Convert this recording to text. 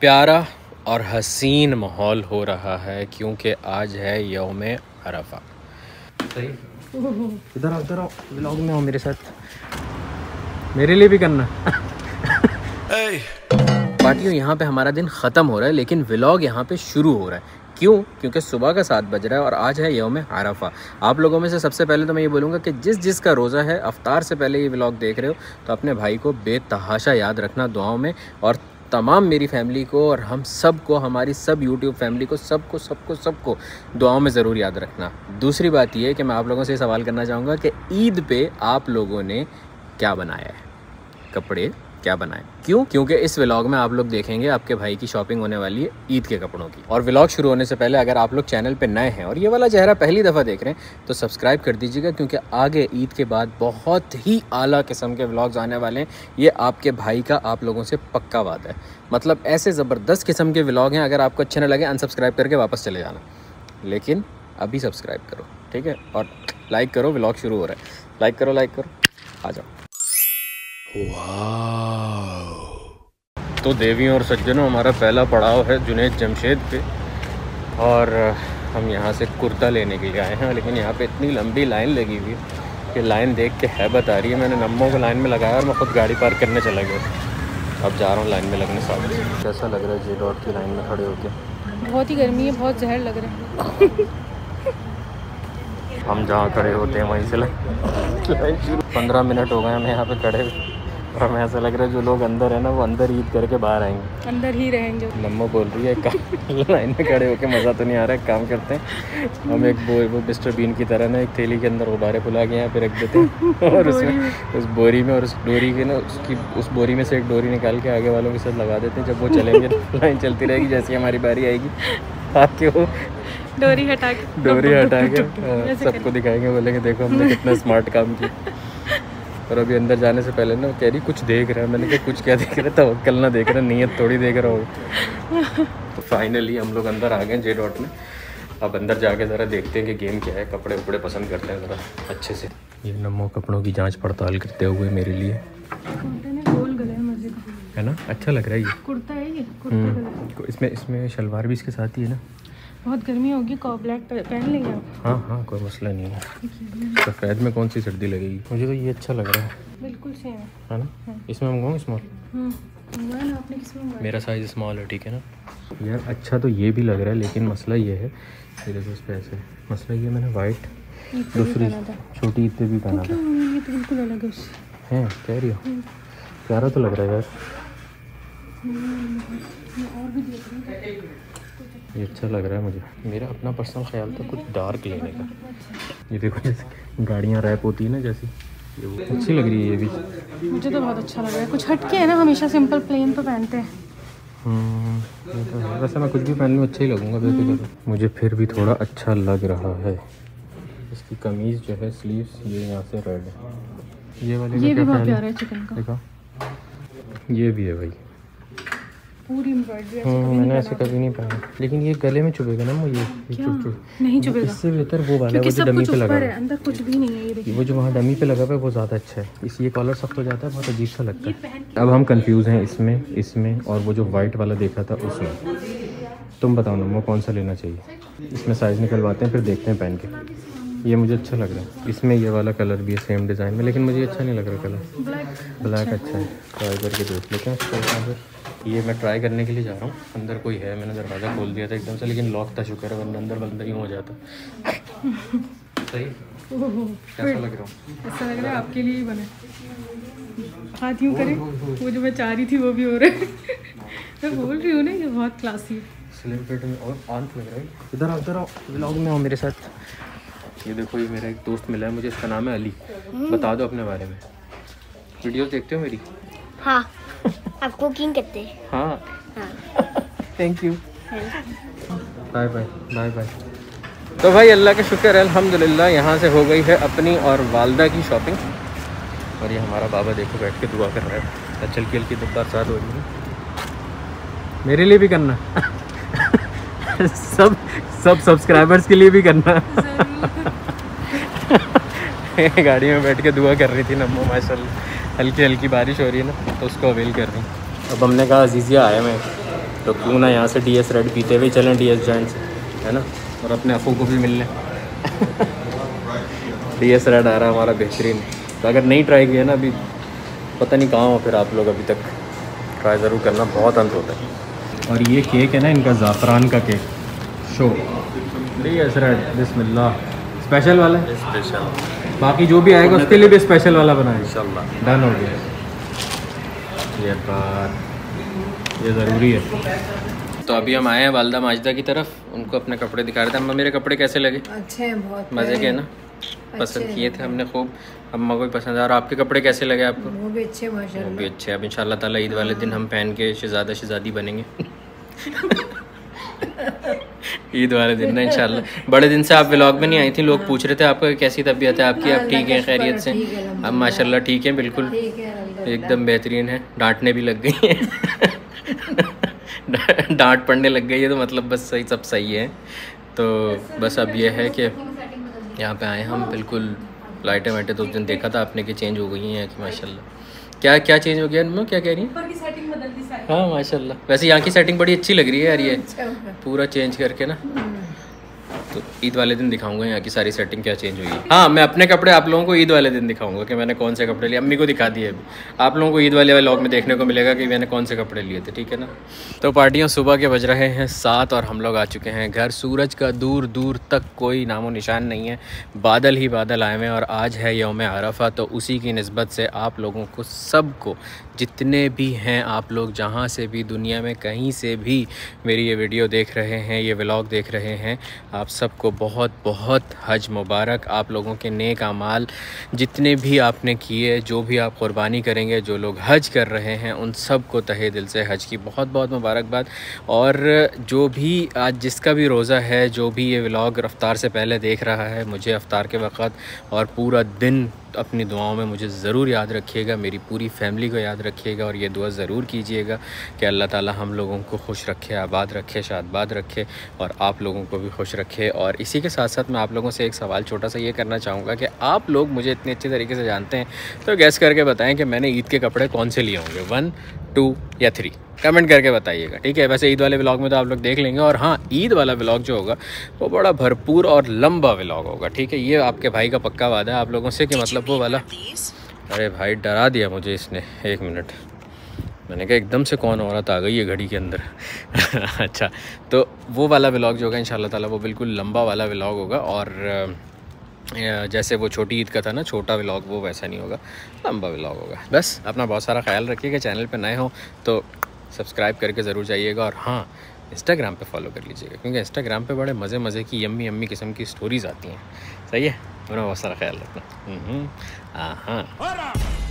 प्यारा और हसीन माहौल हो रहा है क्योंकि आज है यौम अरफा। सही, इधर आओ इधर आओ, व्लॉग में आओ मेरे साथ, मेरे लिए भी करना। पार्टियों यहाँ पे हमारा दिन ख़त्म हो रहा है लेकिन व्लॉग यहाँ पे शुरू हो रहा है। क्यों? क्योंकि सुबह का 7 बज रहा है और आज है यौम अरफा। आप लोगों में से सबसे पहले तो मैं ये बोलूँगा कि जिसका रोज़ा है, अफ्तार से पहले ये व्लॉग देख रहे हो तो अपने भाई को बेतहाशा याद रखना दुआओं में, और तमाम मेरी फैमिली को और हम सब को, हमारी सब यूट्यूब फैमिली को, सबको दुआओं में ज़रूर याद रखना। दूसरी बात ये है कि मैं आप लोगों से सवाल करना चाहूँगा कि ईद पे आप लोगों ने क्या बनाया है, कपड़े क्या बनाए? क्यों? क्योंकि इस व्लॉग में आप लोग देखेंगे आपके भाई की शॉपिंग होने वाली है ईद के कपड़ों की। और व्लॉग शुरू होने से पहले अगर आप लोग चैनल पे नए हैं और ये वाला चेहरा पहली दफ़ा देख रहे हैं तो सब्सक्राइब कर दीजिएगा, क्योंकि आगे ईद के बाद बहुत ही आला किस्म के व्लॉग्स आने वाले हैं। ये आपके भाई का आप लोगों से पक्का वादा है। मतलब ऐसे ज़बरदस्त किस्म के व्लॉग हैं, अगर आपको अच्छे ना लगे अनसब्सक्राइब करके वापस चले जाना, लेकिन अभी सब्सक्राइब करो, ठीक है? और लाइक करो, व्लॉग शुरू हो रहा है, लाइक करो, आ जाओ। तो देवियों और सज्जनों, हमारा पहला पड़ाव है जुनैद जमशेद पे और हम यहाँ से कुर्ता लेने के लिए आए हैं, लेकिन यहाँ पे इतनी लंबी लाइन लगी हुई है कि लाइन देख के हैबत आ रही है। मैंने नम्मों को लाइन में लगाया और मैं खुद गाड़ी पार्क करने चला गया। अब जा रहा हूँ लाइन में लगने साथ। कैसा लग रहा है जे डॉट की लाइन में खड़े होके? बहुत ही गर्मी है, बहुत जहर लग रहा है। हम जहाँ खड़े होते हैं वहीं से लाइन 15 मिनट हो गए हमें यहाँ पे खड़े हुए और हमें ऐसा लग रहा है जो लोग अंदर है ना वो अंदर ईद करके बाहर आएंगे, अंदर ही रहेंगे। नम्मो बोल रही है लाइन में खड़े होके मज़ा तो नहीं आ रहा है। काम करते हैं हम, एक वो मिस्टर बीन की तरह ना एक थैली के अंदर गुब्बारे फुला के यहाँ पे रख देते हैं और उसमें उस बोरी में, और उस डोरी के ना उस बोरी में से एक डोरी निकाल के आगे वालों के साथ लगा देते हैं। जब वो चलेंगे लाइन चलती रहेगी, जैसे हमारी बारी आएगी आके वो डोरी हटा के सबको दिखाएंगे, बोलेंगे देखो हमने कितना स्मार्ट काम किया। और अभी अंदर जाने से पहले ना कह रही कुछ देख रहा है। मैंने कहा कुछ क्या देख रहा था, कल ना देख रहा, नीयत थोड़ी देख रहा हो। तो फाइनली हम लोग अंदर आ गए जे डॉट में। अब अंदर जाके ज़रा देखते हैं कि गेम क्या है, कपड़े उपड़े पसंद करते हैं ज़रा अच्छे से। ये नम्मो कपड़ों की जाँच पड़ताल करते हुए मेरे लिए है ना, अच्छा लग रहा है। ये कुर्ता है, ये कुर्ता इसमें शलवार भी इसके साथ ही है ना। बहुत गर्मी होगी, ब्लैक पहन लेंगे आप? हाँ कोई मसला नहीं है। सफ़ेद में कौन सी सर्दी लगेगी? मुझे तो ये अच्छा लग रहा है, बिल्कुल सेम है ना। इसमें मंगवाऊँ स्मॉल? आपने किसमें? मेरा साइज़ स्मॉल है, ठीक है ना यार। अच्छा तो ये भी लग रहा है, लेकिन मसला ये है, ये देखो इस पर ऐसे, मसला ये मैंने वाइट दूसरी छोटी ईद पे भी पहना था। ये तो बिल्कुल अलग है, कह रही हो? प्यारा तो लग रहा है यार, ये अच्छा लग रहा है मुझे। मेरा अपना पर्सनल ख्याल था कुछ डार्क लेने का। ये देखो जैसे गाड़ियाँ रैप होती है ना, जैसी ये वो अच्छी लग रही है ये भी। मुझे तो बहुत अच्छा लग रहा है, कुछ हटके है ना, हमेशा सिंपल प्लेन तो पहनते हैं। ये तो है। वैसे मैं कुछ भी पहन लूँ अच्छा ही लगूंगा बेफिक्र। मुझे फिर भी थोड़ा अच्छा लग रहा है। इसकी कमीज़ जो है स्लीव्स ये यहाँ से रेड है, ये वाले ये भी बहुत प्यारा है चिकन का। देखो ये भी है भाई, पूरी एम्ब्रॉयडरी। मैंने ऐसे कभी नहीं पहना, लेकिन ये गले में चुभेगा ना वो, ये नहीं चुभेगा। इससे बेहतर वो वाला है, वो जो डमी पे लगा है, अंदर कुछ भी नहीं है। ये देखिए वो जो वहाँ डमी पे लगा हुआ है वो ज़्यादा अच्छा है। इस ये कॉलर सख्त हो जाता है, बहुत अजीब सा लगता है। अब हम कंफ्यूज हैं इसमें और वो जो वाइट वाला देखा था उसमें। तुम बताओ ना वो कौन सा लेना चाहिए? इसमें साइज़ निकलवाते हैं फिर देखते हैं पहन के। ये मुझे अच्छा लग रहा है, इसमें ये वाला कलर भी है सेम डिज़ाइन में, लेकिन मुझे अच्छा नहीं लग रहा कलर। ब्लैक अच्छा है, ट्राई करके देख लेते हैं। ये मैं ट्राई करने के लिए जा रहा हूँ। अंदर कोई है, मैंने दरवाज़ा खोल दिया था एकदम से, लेकिन लॉक था, शुक्र है, वरना अंदर बंदा ही हो जाता। सही, कैसा लग रहा हूँ? ऐसा लग रहा है आपके लिए ही बने। हाथ यूँ करें, वो जो मैं चाह रही थी वो भी हो रहा है। मैं बोल रही हूँ ना ये बहुत क्लासी है। स्लिम फिट में और आंत लग रहा है। इधर आओ व्लॉग में आओ मेरे साथ। ये देखो ये मेरा एक दोस्त मिला है मुझे, इसका नाम है अली। बता दो अपने बारे में। वीडियोस देखते हो मेरी? हाँ। आप कुकिंग करते हैं? हाँ। Thank you. Bye bye. तो भाई अल्लाह का शुक्र है, अल्हम्दुलिल्लाह यहाँ से हो गई है अपनी और वालदा की शॉपिंग। और ये हमारा बाबा देखो बैठ के दुआ कर रहा है। हल्की हल्की बरसात हो रही है, मेरे लिए भी करना। सब सब्सक्राइबर्स के लिए भी करना। गाड़ी में बैठ के दुआ कर रही थी नम्मो, माशाल्लाह। हल्की हल्की बारिश हो रही है ना, तो उसको अवेल कर रही हूँ। अब हमने कहा अजीज़िया आया मैं, तो क्यों ना यहाँ से DS रेड पीते हुए चलें DS जॉइंट से, है ना, और अपने अफू को भी मिल लें। DS रेड आ रहा है हमारा बेहतरीन। तो अगर नहीं ट्राई किया ना अभी, पता नहीं कहाँ हो फिर आप लोग, अभी तक ट्राई ज़रूर करना, बहुत अंत होता है। और ये केक है ना इनका ज़ाफ़रान का केक, शो DS रेड, बिस्मिल्लाह, स्पेशल वाला है, स्पेशल। बाकी जो भी आएगा उसके लिए भी स्पेशल वाला बनाएंगे इंशाल्लाह। डन हो गया। ये बात ये ज़रूरी है। तो अभी हम आए हैं वालदा माजिदा की तरफ, उनको अपने कपड़े दिखा रहे थे। अम्मा मेरे कपड़े कैसे लगे? अच्छे हैं, बहुत मज़े के ना, पसंद किए थे हमने खूब, अम्मा को भी पसंद आया। और आपके कपड़े कैसे लगे आपको? वो भी अच्छे वो माशाल्लाह। भी अच्छे। अब इंशाल्लाह ताला ईद वाले दिन हम पहन के शहज़ादी बनेंगे। ईद वाले दिन ना इंशाल्लाह। बड़े दिन से आप व्लॉग में नहीं आई थी, लोग पूछ रहे थे आपका कैसी तबीयत है आपकी, आप ठीक है खैरियत से? अब माशाल्लाह ठीक है, बिल्कुल एकदम बेहतरीन है। डांटने भी लग गई है। डांट पड़ने लग गई है, तो मतलब बस सही, सब सही है। तो बस अब ये है कि यहाँ पे आए हम, बिल्कुल लाइटें वाइटें तो उस दिन देखा था आपने कि चेंज हो गई हैं कि माशाल्लाह। क्या क्या चेंज हो गया इनमें, क्या कह रही हैं? हाँ माशाल्लाह, वैसे यहाँ की सेटिंग बड़ी अच्छी लग रही है यार, ये पूरा चेंज करके ना। तो ईद वाले दिन दिखाऊंगा यहाँ की सारी सेटिंग क्या चेंज हुई है। हाँ, मैं अपने कपड़े आप लोगों को ईद वाले दिन दिखाऊंगा कि मैंने कौन से कपड़े लिए। अम्मी को दिखा दिए, अभी आप लोगों को ईद वाले व्लॉग में देखने को मिलेगा कि मैंने कौन से कपड़े लिए थे, ठीक है ना। तो पार्टियाँ सुबह के बज रहे हैं 7 और हम लोग आ चुके हैं घर। सूरज का दूर दूर तक कोई नामो निशान नहीं है, बादल ही बादल आए हुए हैं। और आज है यौम आरफा, तो उसी की निस्बत से आप लोगों को सबको, जितने भी हैं आप लोग, जहाँ से भी दुनिया में कहीं से भी मेरी ये वीडियो देख रहे हैं, ये व्लॉग देख रहे हैं, आप सबको बहुत बहुत हज मुबारक। आप लोगों के नेक आमाल जितने भी आपने किए, जो भी आप क़ुरबानी करेंगे, जो लोग हज कर रहे हैं, उन सब को तहे दिल से हज की बहुत बहुत मुबारकबाद। और जो भी आज जिसका भी रोज़ा है, जो भी ये व्लॉग अफ्तार से पहले देख रहा है, मुझे अफ्तार के वक़्त और पूरा दिन अपनी दुआओं में मुझे ज़रूर याद रखिएगा, मेरी पूरी फैमिली को याद रखिएगा। और ये दुआ ज़रूर कीजिएगा कि अल्लाह ताला हम लोगों को खुश रखे, आबाद रखे, शादबाद रखे, और आप लोगों को भी खुश रखे। और इसी के साथ साथ मैं आप लोगों से एक सवाल छोटा सा ये करना चाहूँगा कि आप लोग मुझे इतने अच्छे तरीके से जानते हैं, तो गैस करके बताएं कि मैंने ईद के कपड़े कौन से लिए होंगे, 1, 2 या 3, कमेंट करके बताइएगा, ठीक है। वैसे ईद वाले व्लॉग में तो आप लोग देख लेंगे। और हाँ, ईद वाला व्लॉग जो होगा वो बड़ा भरपूर और लंबा व्लॉग होगा, ठीक है। ये आपके भाई का पक्का वादा है आप लोगों से कि मतलब वो वाला, अरे भाई डरा दिया मुझे इसने, 1 मिनट, मैंने कहा एकदम से कौन औरत आ गई है घड़ी के अंदर। अच्छा, तो वो वाला व्लॉग जो होगा इंशाल्लाह ताला वो बिल्कुल लंबा वाला व्लॉग होगा। और जैसे वो छोटी ईद का था ना छोटा व्लॉग, वो वैसा नहीं होगा, लंबा व्लॉग होगा। बस अपना बहुत सारा ख्याल रखिएगा। चैनल पे नए हो तो सब्सक्राइब करके ज़रूर जाइएगा। और हाँ, इंस्टाग्राम पे फॉलो कर लीजिएगा, क्योंकि इंस्टाग्राम पे बड़े मज़े मज़े की यम्मी यम्मी किस्म की स्टोरीज़ आती हैं। सही है, अपना बहुत सारा ख्याल रखना। हाँ।